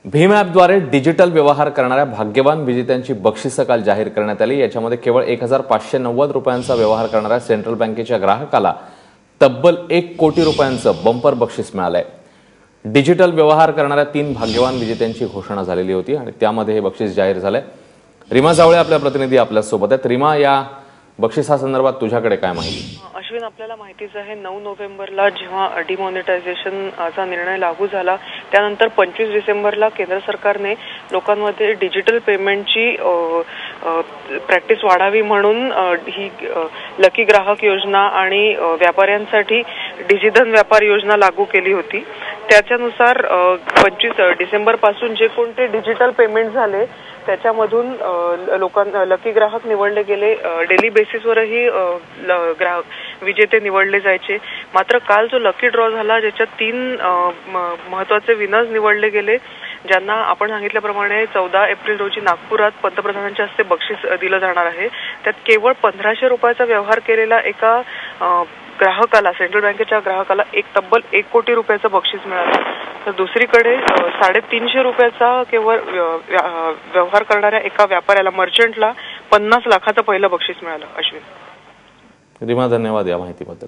भीम ॲपद्वारे डिजिटल व्यवहार करणाऱ्या भाग्यवान विजेत्यांची बक्षिसं काल जाहीर करण्यात आली। याच्यामध्ये केवळ 1590 रुपयांचा व्यवहार करणाऱ्या सेंट्रल बँकेच्या ग्राहकाला तब्बल 1 कोटी रुपयांचं बंपर बक्षीस मिळालंय। डिजिटल व्यवहार करणाऱ्या 3 भाग्यवान विजेत्यांची घोषणा झालेली होती आणि त्यामध्ये हे बक्षीस जाहीर झालंय। रीमा जावळे आपल्या प्रतिनिधी आपल्या सोबत आहेत। रीमा, या बक्षिसासंदर्भात तुझ्याकडे काय माहिती? अश्विन, आपल्याला माहितीच आहे 9 नोव्हेंबरला जेव्हा डिमॉनिटायझेशनचा निर्णय लागू झाला त्यानंतर 25 डिसेंबरला केंद्र सरकारने लोकांमध्ये डिजिटल पेमेंटची प्रॅक्टिस वाढावी म्हणून ही लकी ग्राहक योजना आणि व्यापाऱ्यांसाठी डिजिधन व्यापार योजना लागू केली होती। त्याच्यानुसार 25 डिसेंबर पासून जे कोणते डिजिटल पेमेंट झाले त्याच्यामधून लोकांना लकी ग्राहक निवडले गेले। डेली बेसिसवरही ग्राहक विजेते निवडले जायचे। मात्र काल जो लकी ड्रॉ झाला ज्याच्यात 3 महत्त्वाचे विनर्स निवडले गेले, ज्यांना आपण सांगितल्याप्रमाणे 14 एप्रिल रोजी नागपुरात पंतप्रधानांच्या हस्ते बक्षीस दिलं जाणार आहे। त्यात केवळ 1500 रुपयाचा व्यवहार केलेला एका ग्राहकाला, सेंट्रल बँकेच्या ग्राहकाला तब्बल 1 कोटी रुपयाचं बक्षीस मिळालं। तर दुसरीकडे 350 रुपयाचा केवळ व्यवहार करणाऱ्या एका व्यापाऱ्याला, मर्चंटला 50 लाखाचं पहिलं बक्षीस मिळालं। अश्विन, रीमा, धन्यवाद या माहितीबद्दल।